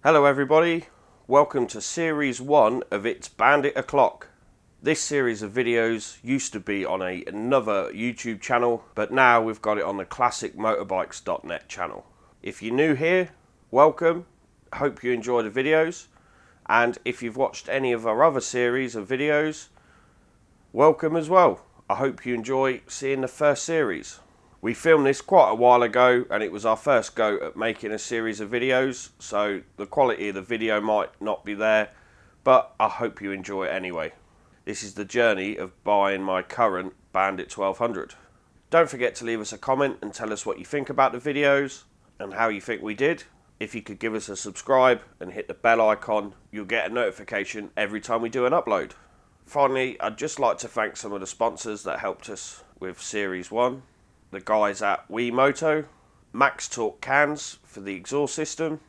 Hello everybody, welcome to series 1 of It's Bandit O'Clock. This series of videos used to be on another YouTube channel, but now we've got it on the classic-motorbikes.nett channel. If you're new here, welcome, hope you enjoy the videos, and if you've watched any of our other series of videos, welcome as well. I hope you enjoy seeing the first series. We filmed this quite a while ago and it was our first go at making a series of videos, so the quality of the video might not be there, but I hope you enjoy it anyway. This is the journey of buying my current Bandit 1200. Don't forget to leave us a comment and tell us what you think about the videos and how you think we did. If you could give us a subscribe and hit the bell icon, you'll get a notification every time we do an upload. Finally, I'd just like to thank some of the sponsors that helped us with series 1. The guys at Moto, Max Torque cans for the exhaust system,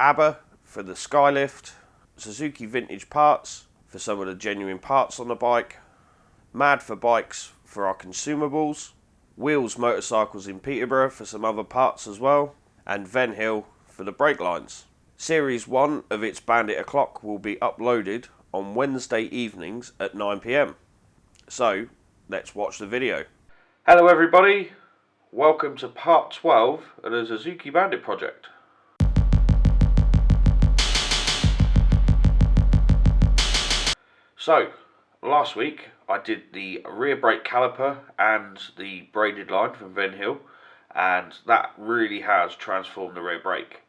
ABBA for the skylift, Suzuki Vintage Parts for some of the genuine parts on the bike, Mad for Bikes for our consumables, Wheels Motorcycles in Peterborough for some other parts as well, and Ven Hill for the brake lines. Series 1 of It's Bandit O'Clock will be uploaded on Wednesday evenings at 9 PM. So, let's watch the video. Hello everybody. Welcome to part 12 of the Suzuki Bandit project. So, last week I did the rear brake caliper and the braided line from Ven Hill, and that really has transformed the rear brake.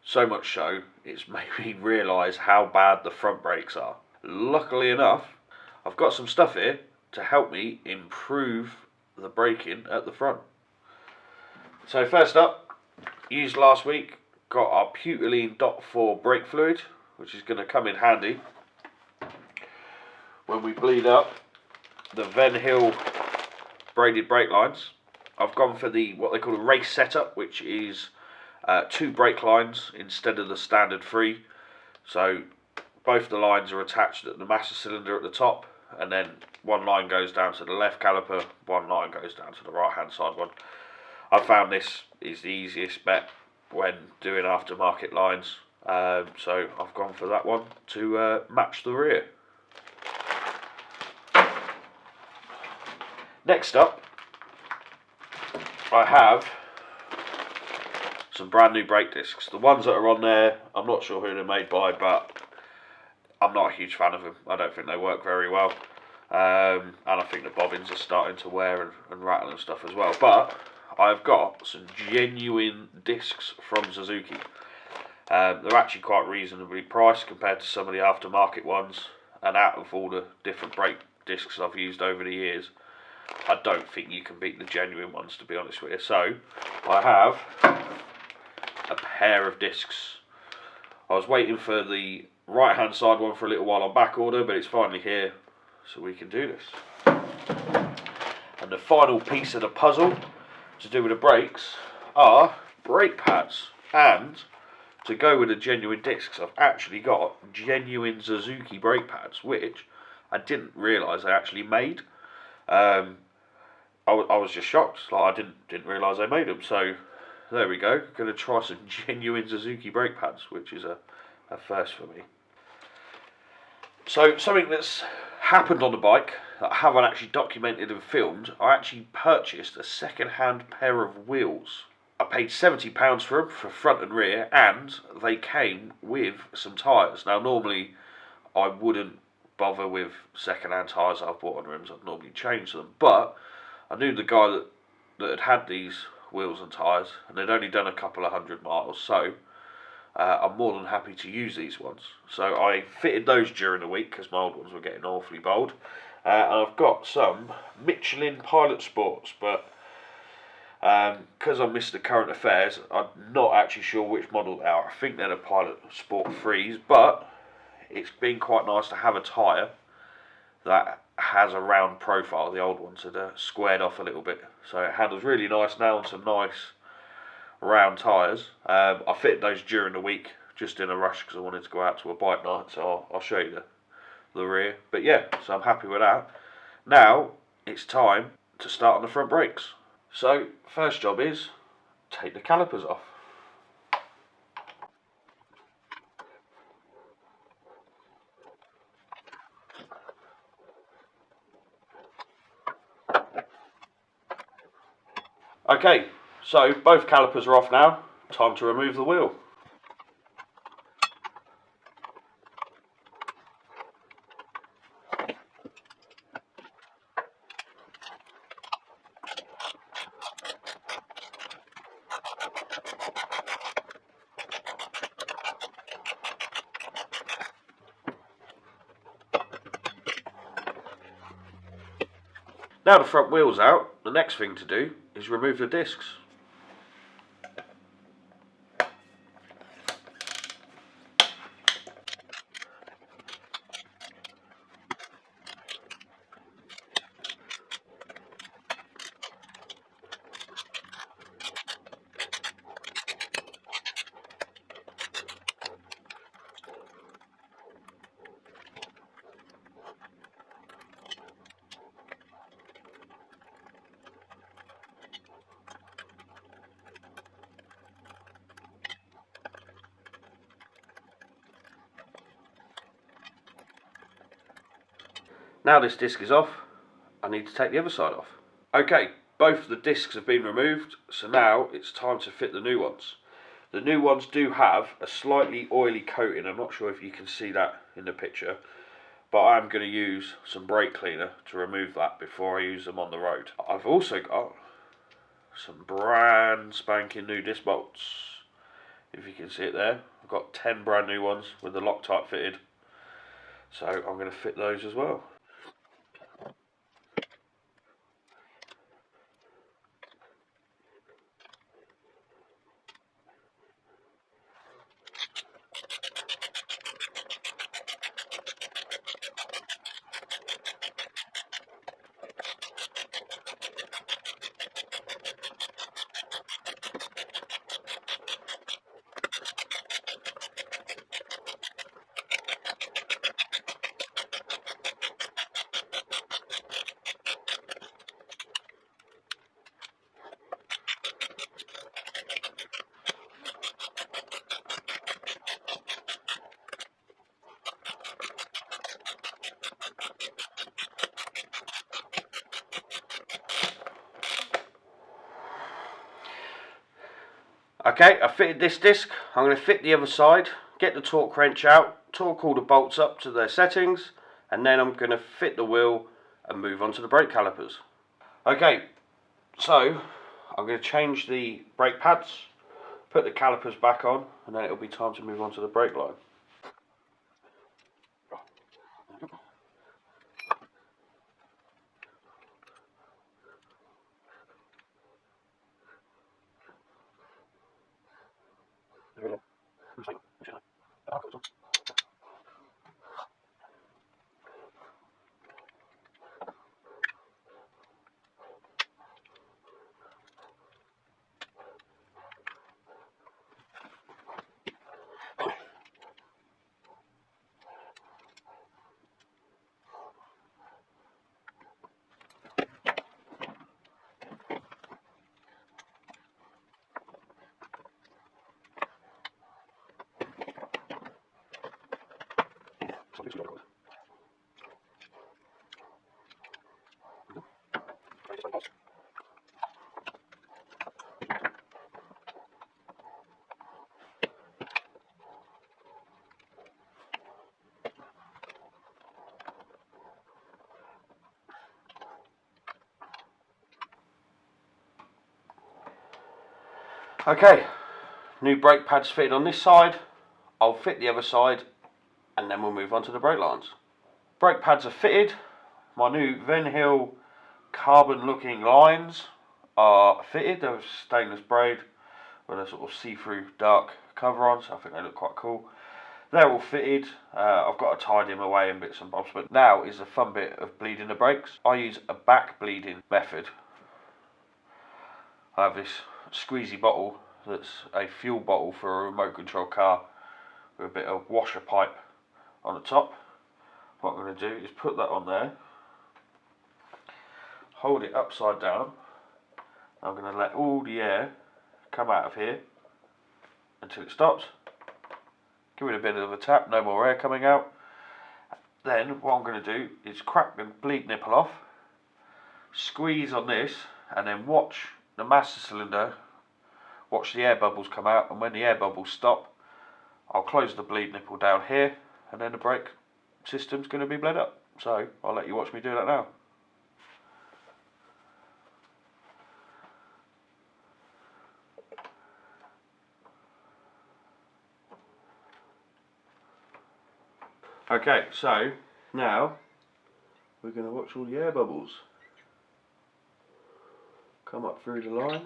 So much so, it's made me realise how bad the front brakes are. Luckily enough, I've got some stuff here to help me improve the braking at the front. So first up, used last week, got our Putolene DOT4 brake fluid, which is going to come in handy when we bleed up the Ven Hill braided brake lines. I've gone for what they call a race setup, which is 2 brake lines instead of the standard 3. So both the lines are attached at the master cylinder at the top, and then one line goes down to the left caliper, one line goes down to the right hand side one. I found this is the easiest bet when doing aftermarket lines, so I've gone for that one to match the rear. Next up, I have some brand new brake discs. The ones that are on there, I'm not sure who they're made by, but I'm not a huge fan of them. I don't think they work very well, and I think the bobbins are starting to wear and rattle and stuff as well. But I've got some genuine discs from Suzuki. They're actually quite reasonably priced compared to some of the aftermarket ones, and out of all the different brake discs I've used over the years, I don't think you can beat the genuine ones, to be honest with you. So I have a pair of discs. I was waiting for the right hand side one for a little while on back order, but it's finally here, so we can do this. And the final piece of the puzzle to do with the brakes are brake pads, and to go with the genuine discs, I've actually got genuine Suzuki brake pads, which I didn't realise they actually made. I was just shocked, like I didn't realise they made them. So there we go, going to try some genuine Suzuki brake pads, which is a first for me. So something that's happened on the bike that I haven't actually documented and filmed, I actually purchased a second-hand pair of wheels. I paid £70 for them, for front and rear, and they came with some tyres. Now normally I wouldn't bother with second-hand tyres I've bought on rims, I'd normally change them, but I knew the guy that had these wheels and tyres, and they'd only done a couple of 100 miles, so I'm more than happy to use these ones. So I fitted those during the week because my old ones were getting awfully bold. And I've got some Michelin Pilot Sports, but because I missed the current affairs, I'm not actually sure which model they are. I think they're the Pilot Sport 3s, but it's been quite nice to have a tyre that has a round profile. The old ones had squared off a little bit, so it handles really nice now on some nice round tyres. I fitted those during the week just in a rush because I wanted to go out to a bike night, so I'll show you the rear. But yeah, so I'm happy with that. Now it's time to start on the front brakes. So first job is take the calipers off. Okay, so both calipers are off now. Time to remove the wheel. Now the front wheel's out, the next thing to do is remove the discs. Now this disc is off, I need to take the other side off. Okay, both the discs have been removed, so now it's time to fit the new ones. The new ones do have a slightly oily coating. I'm not sure if you can see that in the picture, but I'm going to use some brake cleaner to remove that before I use them on the road. I've also got some brand spanking new disc bolts. If you can see it there, I've got 10 brand new ones with the Loctite fitted, so I'm going to fit those as well. Okay, I fitted this disc. I'm going to fit the other side, get the torque wrench out, torque all the bolts up to their settings, and then I'm going to fit the wheel and move on to the brake calipers. Okay, so I'm going to change the brake pads, put the calipers back on, and then it'll be time to move on to the brake line. Okay, new brake pads fitted on this side. I'll fit the other side and then we'll move on to the brake lines. Brake pads are fitted. My new Venhill carbon looking lines are fitted. They're stainless braid with a sort of see-through dark cover on, so I think they look quite cool. They're all fitted. I've got to tie them away in bits and bobs, but now is the fun bit of bleeding the brakes. I use a back bleeding method. I have this squeezy bottle that's a fuel bottle for a remote control car with a bit of washer pipe on the top. What I'm going to do is put that on there, hold it upside down. I'm going to let all the air come out of here until it stops. Give it a bit of a tap, no more air coming out. Then what I'm going to do is crack the bleed nipple off, squeeze on this, and then watch the master cylinder, watch the air bubbles come out, and when the air bubbles stop, I'll close the bleed nipple down here, and then the brake system's going to be bled up. So I'll let you watch me do that now. Okay, so now we're going to watch all the air bubbles come up through the line.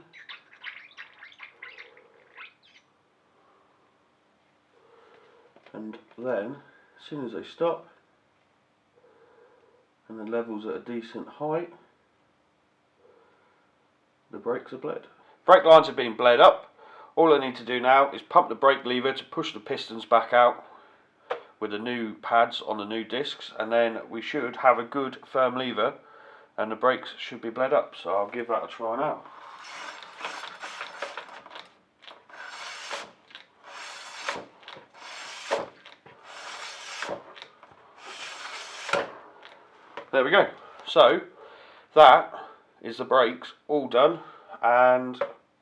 And then, as soon as they stop, and the level's at a decent height, the brakes are bled. Brake lines have been bled up. All I need to do now is pump the brake lever to push the pistons back out with the new pads on the new discs, and then we should have a good firm lever and the brakes should be bled up. So I'll give that a try now. There we go. So that is the brakes all done and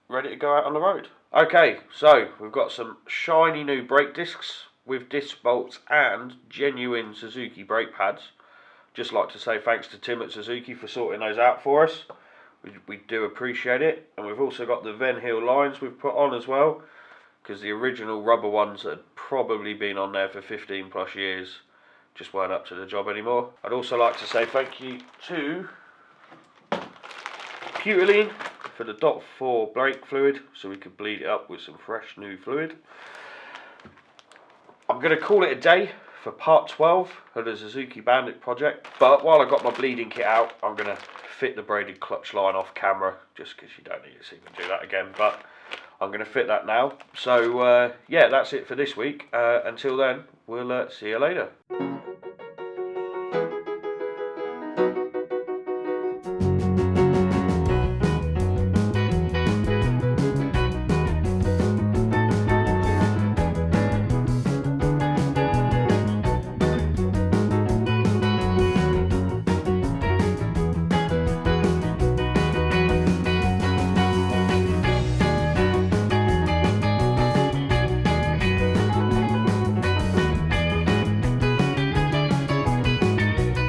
ready to go out on the road. Okay, so we've got some shiny new brake discs with disc bolts and genuine Suzuki brake pads. Just like to say thanks to Tim at Suzuki for sorting those out for us. We do appreciate it. And we've also got the Van Heel lines we've put on as well, because the original rubber ones that had probably been on there for 15 plus years just weren't up to the job anymore. I'd also like to say thank you to Pewterline for the .4 brake fluid, so we could bleed it up with some fresh new fluid. I'm going to call it a day for part 12 of the Suzuki Bandit project, but while I got my bleeding kit out, I'm going to fit the braided clutch line off camera, just because you don't need to see me do that again, but I'm going to fit that now. So yeah, that's it for this week. Until then, we'll see you later.